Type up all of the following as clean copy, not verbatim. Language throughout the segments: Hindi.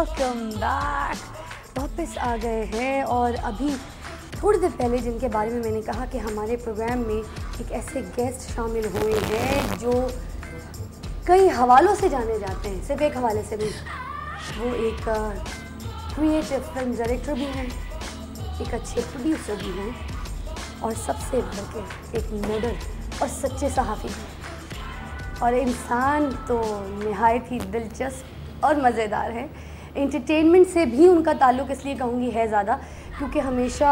Welcome back. वापस आ गए हैं और अभी थोड़ी देर पहले जिनके बारे में मैंने कहा कि हमारे प्रोग्राम में एक ऐसे गेस्ट शामिल हुए हैं जो कई हवालों से जाने जाते हैं, सिर्फ एक हवाले से नहीं। वो एक क्रिएटिव फिल्म डायरेक्टर भी हैं, एक अच्छे प्रोड्यूसर भी हैं और सबसे बढ़ के एक मॉडल और सच्चे सहाफ़ी हैं। और इंसान तो निहायत ही दिलचस्प और मज़ेदार है। एंटरटेनमेंट से भी उनका ताल्लुक़ इसलिए कहूँगी है ज़्यादा क्योंकि हमेशा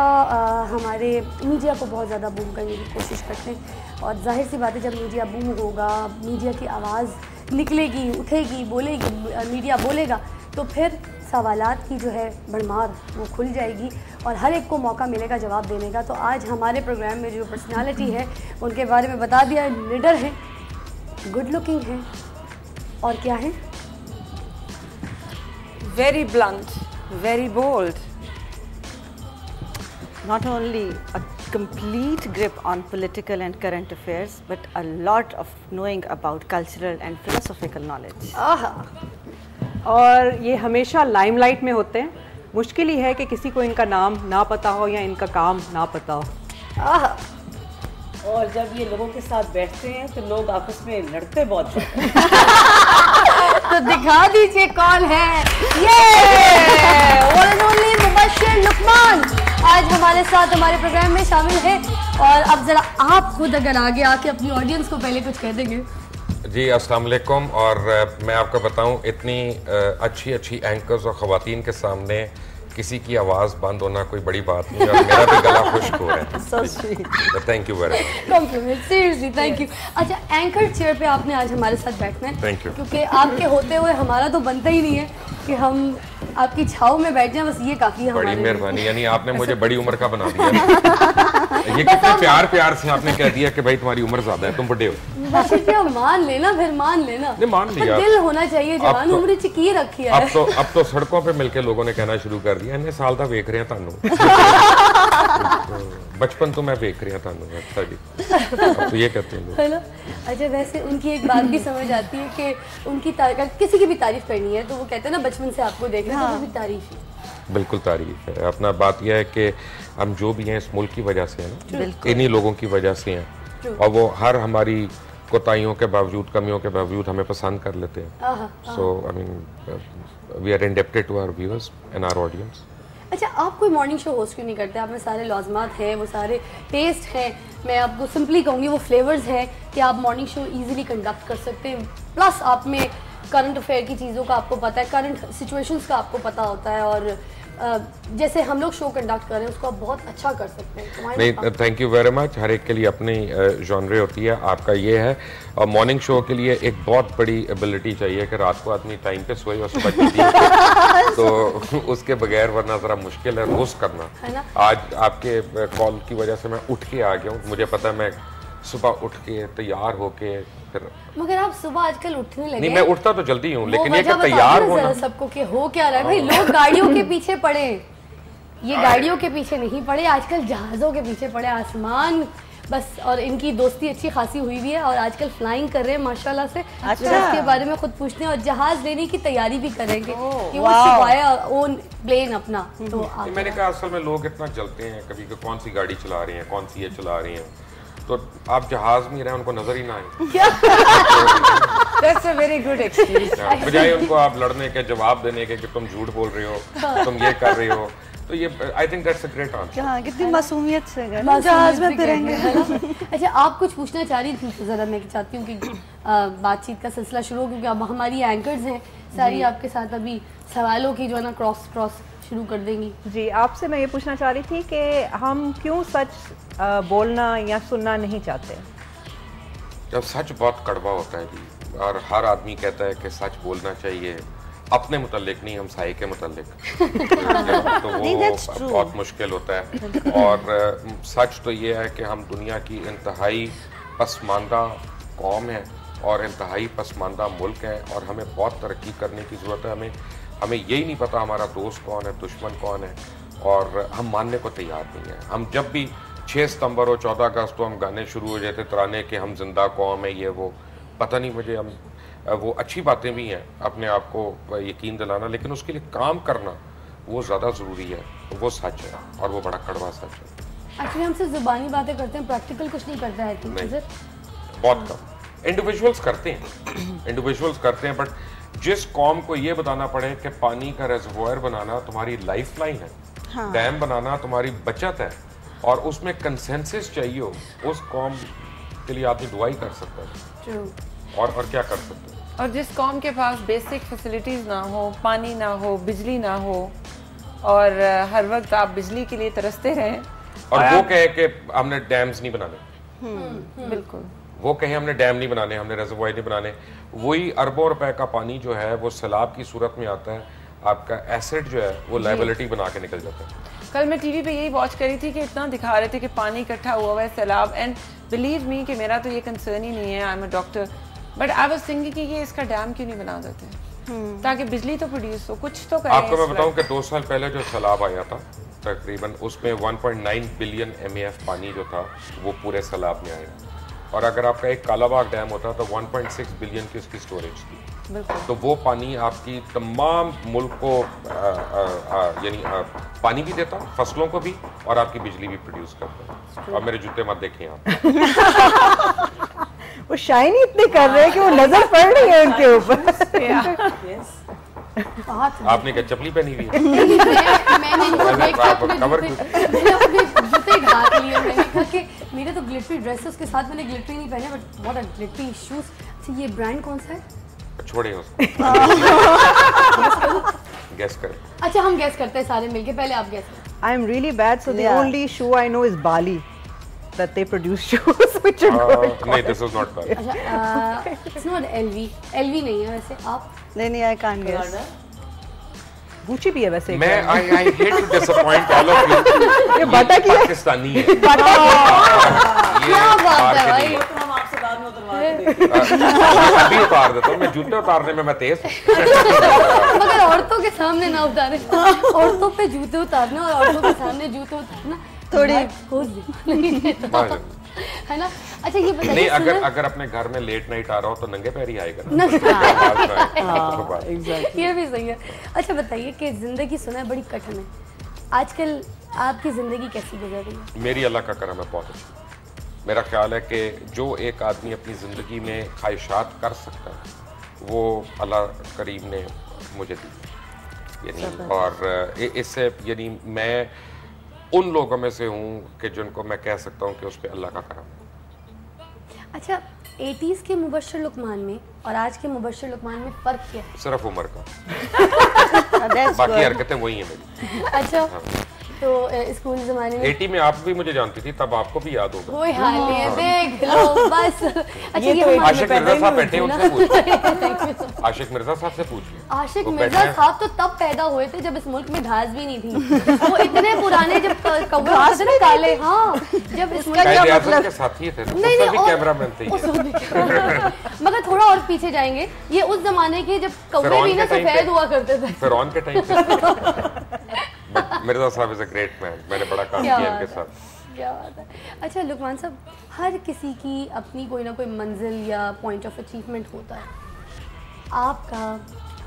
हमारे मीडिया को बहुत ज़्यादा बूम करने की कोशिश करते हैं और जाहिर सी बात है जब मीडिया बूम होगा, मीडिया की आवाज़ निकलेगी, उठेगी, बोलेगी, मीडिया बोलेगा तो फिर सवालात की जो है भरमार वो खुल जाएगी और हर एक को मौका मिलेगा जवाब देने का। तो आज हमारे प्रोग्राम में जो पर्सनालिटी है उनके बारे में बता दिया, निडर है, गुड लुकिंग है और क्या है, very blunt, very bold. Not only a complete grip on political and current affairs, but a lot of knowing about cultural and philosophical knowledge. और ये हमेशा लाइमलाइट में होते हैं। मुश्किल ही है कि किसी को इनका नाम ना पता हो या इनका काम ना पता हो। और जब ये लोगों के साथ बैठते हैं तो लोग आपस में लड़ते बहुत हैं। तो दिखा दीजिए कौन है ये one and only Mubashshir Lukman आज हमारे साथ हमारे प्रोग्राम में शामिल है। और अब जरा आप खुद अगर आगे आके अपनी ऑडियंस को पहले कुछ कह देंगे। जी अस्सलाम वालेकुम। और मैं आपको बताऊं इतनी अच्छी अच्छी एंकर्स और ख़वातीन के सामने किसी की आवाज़ बंद होना कोई बड़ी बात नहीं और मेरा भी गला खुश्क हो रहा है। Thank you very much. Compliment, seriously thank you. अच्छा, एंकर चेयर पे आपने आज हमारे साथ बैठना है। Thank you. क्योंकि आपके होते हुए हमारा तो बनता ही नहीं है कि हम आपकी छाव में बैठ जाएं, बस ये काफ़ी है। बड़ी मेहरबानी, यानी आपने मुझे बड़ी उम्र का बना दिया। ये कितने प्यार से आपने कह दिया कि भाई तुम्हारी उम्र ज़्यादा है, तुम बड़े हो। मान लेना, फिर मान लेना। नहीं मान लिया। दिल होना चाहिए जवान, उम्र चिकी रखी है। अब तो सड़कों पे मिलके लोगों ने कहना शुरू कर दिया इन्ने साल दा वेख रहे हैं तानू। बचपन तो मैं वेख रही हूँ। अच्छा जी, अब तो ये कहते हैं है ना। अच्छा, वैसे उनकी एक बात भी समझ आती है कि उनकी किसी की भी तारीफ करनी है तो वो कहते हैं ना बचपन से आपको देख रहे हैं, तो वो भी तारीफ है। बिल्कुल तारीफ है। अपना बात यह है कि हम जो भी हैं इस मुल्क की वजह से हैं ना, इन्हीं लोगों की वजह से हैं और वो हर हमारी कोताहियों के बावजूद, कमियों के बावजूद हमें पसंद कर लेते हैं। So I mean we are indebted to our viewers and our audience. अच्छा, आप कोई मॉर्निंग शो होस्ट क्यों नहीं करते? आप में सारे लाज़मात हैं, वो सारे टेस्ट हैं, मैं आपको सिंपली कहूँगी वो फ्लेवर्स हैं कि आप मॉर्निंग शो इजीली कंडक्ट कर सकते हैं। प्लस आप में करंट अफेयर की चीज़ों का आपको पता है, करंट सिचुएशंस का आपको पता होता है और जैसे हम लोग शो कंडक्ट कर रहे हैं उसको आप बहुत अच्छा कर सकते हैं। नहीं, थैंक यू वेरी मच। हर एक के लिए अपनी जॉनरे होती है, आपका ये है। और मॉर्निंग शो के लिए एक बहुत बड़ी एबिलिटी चाहिए कि रात को आदमी टाइम पे सोए और सुबह जल्दी तो उसके बगैर वरना ज़रा मुश्किल है रोज़ करना। आज आपके कॉल की वजह से मैं उठ के आ गया हूँ। मुझे पता है मैं सुबह उठ के तैयार होके फिर। मगर आप सुबह आजकल उठने लगे? नहीं, मैं उठता तो जल्दी हूँ लेकिन ये तैयार होना सबको कि हो क्या रहा है भाई। लोग गाड़ियों के पीछे पड़े, ये गाड़ियों के पीछे नहीं पड़े, आजकल जहाज़ों के पीछे पड़े, आसमान बस। और इनकी दोस्ती अच्छी खासी हुई हुई है और आजकल फ्लाइंग कर रहे हैं माशाल्लाह से। अच्छा, इसके बारे में खुद पूछते हैं और जहाज लेने की तैयारी भी करेंगे कि वो छुपाया ओन प्लेन अपना। तो मैंने कहा असल में लोग इतना जलते हैं कभी कि कौन सी गाड़ी चला रही हैं, कौन सी ये चला रही हैं, तो आप जहाज में रहे उनको नजर ही ना आए। That's a very good excuse. बजाय उनको आप लड़ने के, जवाब देने के कि तुम झूठ बोल रहे हो, तुम ये कर रहे हो, तो ये I think that's a great answer. हाँ, कितनी मासूमियत से जहाज में फिरेंगे। अच्छा, आप कुछ पूछना चाह रही थी? जरा मैं चाहती हूँ कि बातचीत का सिलसिला शुरू हो क्योंकि अब हमारी एंकर्स हैं सारी आपके साथ अभी सवालों की जो है ना क्रॉस शुरू कर देंगी। जी, आपसे मैं ये पूछना चाह रही थी कि हम क्यों सच बोलना या सुनना नहीं चाहते? जब सच बहुत कड़वा होता है जी और हर आदमी कहता है कि सच बोलना चाहिए अपने मुतल्लिक नहीं, हम साई के मुतल्लिक तो वो बहुत मुश्किल होता है। और सच तो ये है कि हम दुनिया की इंतहाई पसमानदा कौम है और इंतहाई पसमानदा मुल्क है और हमें बहुत तरक्की करने की ज़रूरत है। हमें यही नहीं पता हमारा दोस्त कौन है, दुश्मन कौन है और हम मानने को तैयार नहीं है। हम जब भी 6 सितंबर और 14 अगस्त तो हम गाने शुरू हो जाते तराने के हम जिंदा कौम है, ये वो पता नहीं मुझे। हम वो अच्छी बातें भी हैं, अपने आप को यकीन दिलाना, लेकिन उसके लिए काम करना वो ज़्यादा ज़रूरी है। वो सच है और वो बड़ा कड़वा सच है। एक्चुअली हम सिर्फ ज़ुबानी बातें करते हैं, प्रैक्टिकल कुछ नहीं करता है। नहीं, बहुत कम इंडिविजुअल्स करते हैं, बट जिस कौम को ये बताना पड़े कि पानी का रिजर्वोयर बनाना तुम्हारी लाइफ लाइन है, हाँ। डैम बनाना तुम्हारी बचत है, और उसमें कंसेंसस चाहिए हो, उस कौम के लिए आदमी दुआई कर सकता है। और क्या कर सकते हैं। और जिस कौम के पास बेसिक फैसिलिटीज़ ना हो, पानी ना हो, बिजली ना हो, और हर वक्त आप बिजली के लिए तरसते रहें, और वो कहे कि हमने डैम्स नहीं बनाने, बिल्कुल वो कहे हमने डैम नहीं बनाने, हमने रिजर्वोयर नहीं बनाने, वही अरबों रुपए का पानी जो है वो सैलाब की सूरत में आता है, आपका एसेट जो है वो लायबिलिटी बना के निकल जाता है। कल मैं टीवी पे यही वॉच करी थी कि इतना दिखा रहे थे कि पानी इकट्ठा हुआ है, सैलाब, एंड बिलीव मी कि मेरा तो ये कंसर्न ही नहीं है, I am a doctor, but I was thinking कि ये इसका डैम क्यों नहीं बना देते ताकि बिजली तो प्रोड्यूस हो, कुछ तो करें। आपको मैं बताऊं कि 2 साल पहले जो सैलाब आया था तकरीबन, उसमें 1.9 बिलियन MAF पानी जो था वो पूरे सैलाब में आया, और अगर आपका एक कालाबाग डैम होता तो 1.6 बिलियन की उसकी स्टोरेज थी। तो वो पानी आपकी तमाम मुल्क को यानी पानी भी देता, फसलों को भी, और आपकी बिजली भी प्रोड्यूस करता। और मेरे जूते मत देखें आप। वो शाइन इतने कर रहे हैं कि वो नजर पड़ रही है उनके ऊपर। आपने क्या चपली पहनी हुई है? मैंने इनको देखा, अपने जूते ढाक लिए। मैंने कहा कि मेरे तो ग्लिटरी ड्रेस है, उसके साथ मैंने ग्लिटरी नहीं पहने, but what a glittery shoes. अच्छा, ये ब्रांड कौन सा है? छोड़े उसको। गेस कर। अच्छा, हम गेस करते हैं सारे मिलके, पहले आप गेस करें। I am really bad, so the only shoe I know is Bali, that they produce shoes which are good. नहीं, this is not Bali. अच्छा, it's not LV नहीं है वैसे। आप? नहीं, I can't guess. Gucci भी है वैसे। मैं I hate to disappoint all of you. ये बाटा की है। पाकिस्तानी है। क्या बात है भाई। हम आपसे बाद में उतरवा देंगे। अभी उतार देता हूँ, मैं जूते उतारने में मैं तेज हूँ। मगर औरतों के सामने ना उतारे, औरतों पे जूते उतारना और औरतों के सामने जूते उतारना थोड़ी है ना। अच्छा, ये बताइए, नहीं, अगर अपने घर में लेट नाइट आ रहा हो तो नंगे पैर ही आएगा ना। ये भी सही है। अच्छा बताइए कि जिंदगी सुना है बड़ी कठिन है, आजकल आपकी जिंदगी कैसी गुजर रही है? मेरी अल्लाह का करम है, बहुत अच्छी। मेरा ख्याल है कि जो एक आदमी अपनी ज़िंदगी में ख्वाहिशात कर सकता है वो अल्लाह करीम ने मुझे दी, यानी, और इससे यानी मैं उन लोगों में से हूँ कि जिनको मैं कह सकता हूँ कि उस पर अल्लाह का करम। अच्छा, 80s के मुबश्शिर लुकमान में और आज के मुबश्शिर लुकमान में फ़र्क क्या है? सिर्फ उम्र का। बाकी हरकतें वही हैं मेरी। अच्छा, तो स्कूल ज़माने में 80 में आप भी मुझे जानती थी, तब आपको भी याद होगा। कोई हाल नहीं है, देख लो बस। अच्छा, ये आशिक मिर्जा साहब बैठे हैं, उनसे पूछिए। आशिक मिर्जा साहब से पूछिए। आशिक मिर्जा साहब तो तब पैदा हुए थे जब इस मुल्क में घास भी नहीं थी। वो इतने पुराने, जब कौवे होते थे ना काले, हाँ, जब इस मुल्क का मतलब के साथी थे, उससे भी कैमरामैन थे। मगर थोड़ा और पीछे जाएंगे, ये उस जमाने के जब कौवे भी ना सफेद हुआ करते थे, फिरौन के टाइम पे। मिर्जा साहब इज अ ग्रेट मैन, मैंने बड़ा काम किया इनके साथ। क्या बात है। अच्छा लुकमान साहब, हर किसी की अपनी कोई ना कोई मंजिल या पॉइंट ऑफ अचीवमेंट होता है, आपका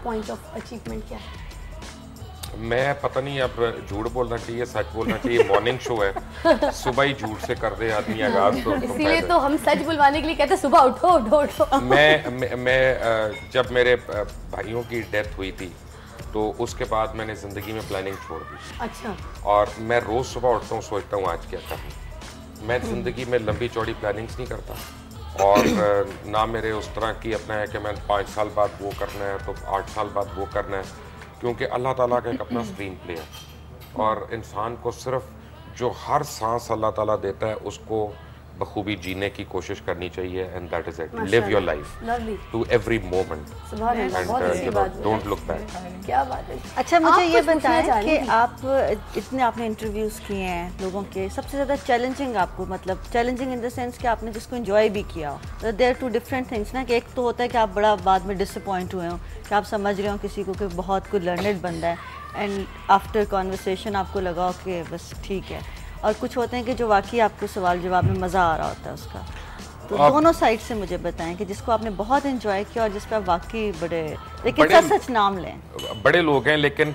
पॉइंट ऑफ अचीवमेंट क्या है? मैं पता नहीं, अब झूठ बोलना चाहिए सच बोलना चाहिए, मॉर्निंग शो है, सुबह ही झूठ से कर दे आदमी आगाज, तो इसीलिए तो हम सच बुलवाने के लिए कहते हैं सुबह उठो उठो उठो। मैं जब मेरे भाइयों की डेथ हुई थी तो उसके बाद मैंने ज़िंदगी में प्लानिंग छोड़ दी। अच्छा। और मैं रोज़ सुबह उठता हूँ, सोचता हूँ आज क्या करना। मैं ज़िंदगी में लंबी चौड़ी प्लानिंग्स नहीं करता, और ना मेरे उस तरह की अपना है कि मैं 5 साल बाद वो करना है तो 8 साल बाद वो करना है, क्योंकि अल्लाह ताला का एक अपना स्क्रीन प्ले है, और इंसान को सिर्फ जो हर सांस अल्लाह ताला देता है उसको बखूबी जीने की कोशिश करनी चाहिए, and that is it. Live your life to every moment and don't look back. क्या बात है। अच्छा, मुझे ये बताएं कि आप इतने आपने इंटरव्यूज किए हैं लोगों के, सबसे ज़्यादा चैलेंजिंग आपको, मतलब चैलेंजिंग इन द सेंस कि आपने जिसको एंजॉय भी किया हो, देयर आर 2 डिफरेंट थिंग्स ना, कि एक तो होता है कि आप बड़ा बाद में डिसअपॉइंट हुए हो, कि आप समझ रहे हो किसी को कि बहुत कुछ लर्नड बंदा है, एंड आफ्टर कॉन्वर्सेशन आपको लगा कि बस ठीक है, और कुछ होते हैं कि जो वाकई आपको सवाल जवाब में मज़ा आ रहा होता है उसका। तो दोनों साइड से मुझे बताएं कि जिसको आपने बहुत एंजॉय किया और जिस पर आप वाकई लेकिन सच नाम लें। बड़े लोग हैं, लेकिन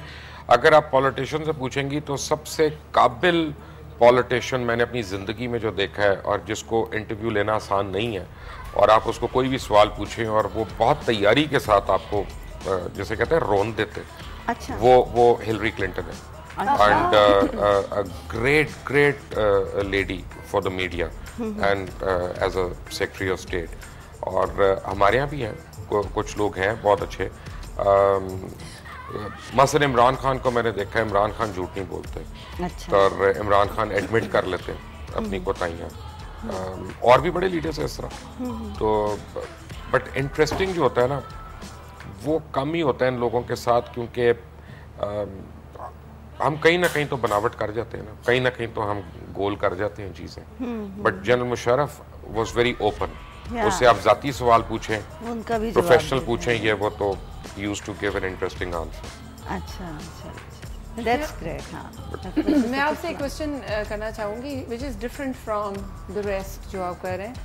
अगर आप पॉलिटिशियन से पूछेंगी तो सबसे काबिल पॉलिटिशियन मैंने अपनी ज़िंदगी में जो देखा है और जिसको इंटरव्यू लेना आसान नहीं है और आप उसको कोई भी सवाल पूछें और वो बहुत तैयारी के साथ आपको जैसे कहते हैं रोन देते, अच्छा, वो हिलरी क्लिंटन है। And a great lady for the media and as a Secretary of State। और हमारे यहाँ भी हैं कुछ लोग हैं बहुत अच्छे। मसलन इमरान खान को मैंने देखा है, इमरान खान झूठ नहीं बोलते। अच्छा। और इमरान खान एडमिट कर लेते हैं अपनी कोताहियाँ। और भी बड़े लीडर्स हैं इस तरह। तो बट इंटरेस्टिंग जो होता है ना वो कम ही होता है इन लोगों के साथ, क्योंकि हम कहीं ना कहीं तो बनावट कर जाते हैं ना, कहीं ना कहीं तो हम गोल कर जाते हैं चीज़ें। But general Musharraf was very open. उससे आप जाती सवाल पूछें, उनका भी प्रोफेशनल पूछें, ये वो तो used to give an interesting answer. अच्छा, दैट्स ग्रेट। हाँ, मैं आपसे एक क्वेश्चन करना चाहूँगी which is different from the rest जो आप कर रहे हैं।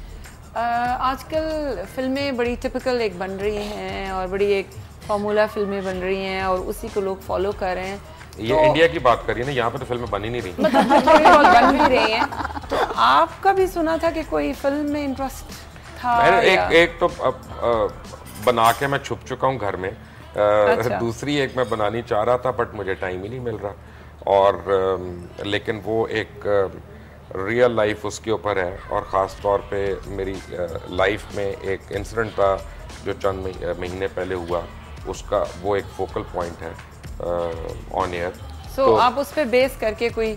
आजकल फिल्में बड़ी टिपिकल एक बन रही हैं और बड़ी एक फार्मूला फिल्में बन रही हैं और उसी को लोग फॉलो कर रहे हैं। ये तो इंडिया की बात करिए ना, यहाँ पे तो फिल्में बन ही नहीं रही। मतलब बन भी रही हैं। तो आपका भी सुना था कि कोई फिल्म में इंटरेस्ट था? एक तो बना के मैं छुप चुका हूँ घर में। अच्छा। दूसरी एक मैं बनानी चाह रहा था बट मुझे टाइम ही नहीं मिल रहा। और लेकिन वो एक रियल लाइफ उसके ऊपर है और ख़ास तौर पे मेरी लाइफ में एक इंसिडेंट था जो चंद महीने पहले हुआ, उसका वो एक फोकल पॉइंट है ऑन एयर। तो आप उस पे बेस करके कोई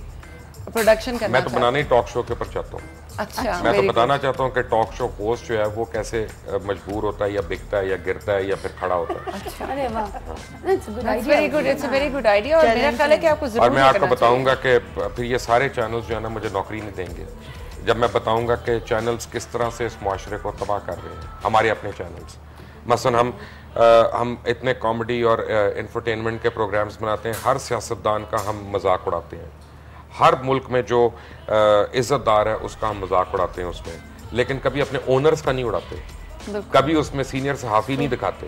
प्रोडक्शन करना? मैं तो बनाने ही टॉक शो के ऊपर चाहता हूँ। अच्छा, मैं तो बताना चाहता हूँ कि टॉक शो होस्ट जो है वो कैसे मजबूर होता है या बिकता है या गिरता है या फिर खड़ा होता है। अच्छा, अरे वाह, that's a good idea. Very good, it's a very good idea. और मेरा ख्याल है कि आपको जरूर और मैं आपको बताऊंगा कि फिर ये सारे चैनल्स जो है ना मुझे नौकरी नहीं देंगे जब मैं बताऊंगा कि चैनल्स किस तरह से इस मुआशरे को तबाह कर रहे हैं, हमारे अपने चैनल्स। मसलन हम इतने कॉमेडी और इंफरटेनमेंट के प्रोग्राम्स बनाते हैं, हर सियासतदान का हम मजाक उड़ाते हैं, हर मुल्क में जो इज्जतदार है उसका हम मजाक उड़ाते हैं उसमें, लेकिन कभी अपने ओनर्स का नहीं उड़ाते, कभी उसमें सीनियर सहाफ़ी नहीं दिखाते।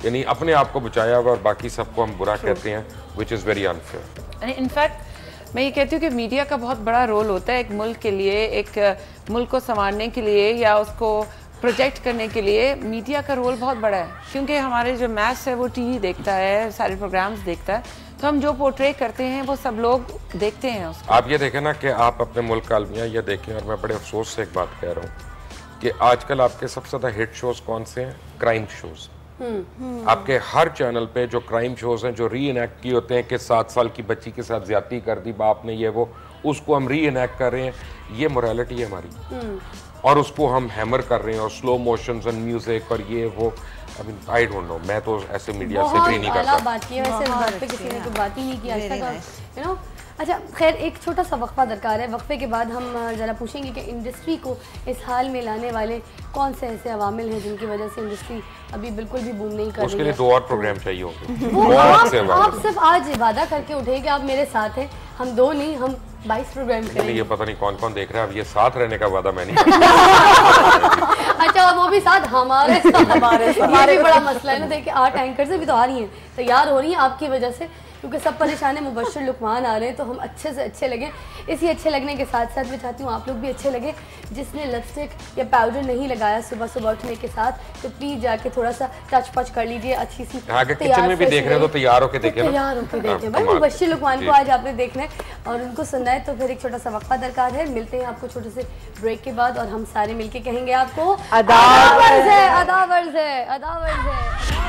यानी अपने आप को बचाया हुआ और बाकी सबको हम बुरा कहते हैं, which is very unfair. In fact मैं ये कहती हूँ कि मीडिया का बहुत बड़ा रोल होता है एक मुल्क के लिए, एक मुल्क को संवारने के लिए या उसको प्रोजेक्ट करने के लिए। मीडिया का रोल बहुत बड़ा है क्योंकि हमारे जो मैस है वो टीवी देखता है, सारे प्रोग्राम्स देखता है, तो हम जो पोर्ट्रे करते हैं वो सब लोग देखते हैं उसको। आप ये देखें ना कि आप अपने मुल्क का अलमिया ये देखें, और मैं बड़े अफसोस से एक बात कह रहा हूँ कि आजकल आपके सबसे ज़्यादा हिट शोज कौन से हैं? Crime shows. आपके हर चैनल पे जो क्राइम शोज हैं जो री इनैक्ट किए होते हैं कि 7 साल की बच्ची के साथ ज्यादती कर दी बाप ने, ये वो, उसको हम री इनैक्ट कर रहे हैं। ये मोरालिटी है हमारी और उसको हम हैमर कर रहे हैं और स्लो मोशंस एंड म्यूजिक और ये वो। आई डोंट नो, मैं तो ऐसे मीडिया से एग्री नहीं करता। बात की है वैसे, इस बात पे किसी ने कोई बात ही नहीं की आज तक, यू नो। अच्छा खैर, एक छोटा सा वक्फा दरकार है। वक्फे के बाद हम ज़रा पूछेंगे कि इंडस्ट्री को इस हाल में लाने वाले कौन से ऐसे अवामिल हैं जिनकी वजह से इंडस्ट्री अभी बिल्कुल भी बूम नहीं कर रही है। उसके लिए 2 और प्रोग्राम चाहिए होंगे। आप सिर्फ आज वादा करके उठे कि आप मेरे साथ हैं, हम 2 नहीं, हम 22 प्रोग्राम करेंगे। ये पता नहीं कौन कौन देख रहा है, अब ये साथ रहने का वादा मैं नहीं अच्छा, वो भी साथ हमारे भी बड़ा मसला है ना। देखिए 8 एंकर से भी तो आ रही हैं, तैयार हो रही हैं आपकी वजह से, क्योंकि सब परेशान है। मुबश्शिर लुकमान आ रहे हैं तो हम अच्छे से अच्छे लगे। इसी अच्छे लगने के साथ साथ मैं चाहती हूँ आप लोग भी अच्छे लगे। जिसने लिपस्टिक या पाउडर नहीं लगाया सुबह सुबह उठने के साथ, तो प्लीज जाके थोड़ा सा टच पच कर लीजिए अच्छी सी। किचन में भी देख रहे हैं तो तैयार होके देखें, तैयार होके देखें भाई। मुबश्शिर लुकमान को आज आपने देखना है और उनको सुनना है, तो फिर एक छोटा सा वक्फा दरकार है। मिलते हैं आपको छोटे से ब्रेक के बाद और हम सारे मिलके कहेंगे आपको अदा वर्ज़ है, अदा वर्ज़ है, अदा वर्ज़ है।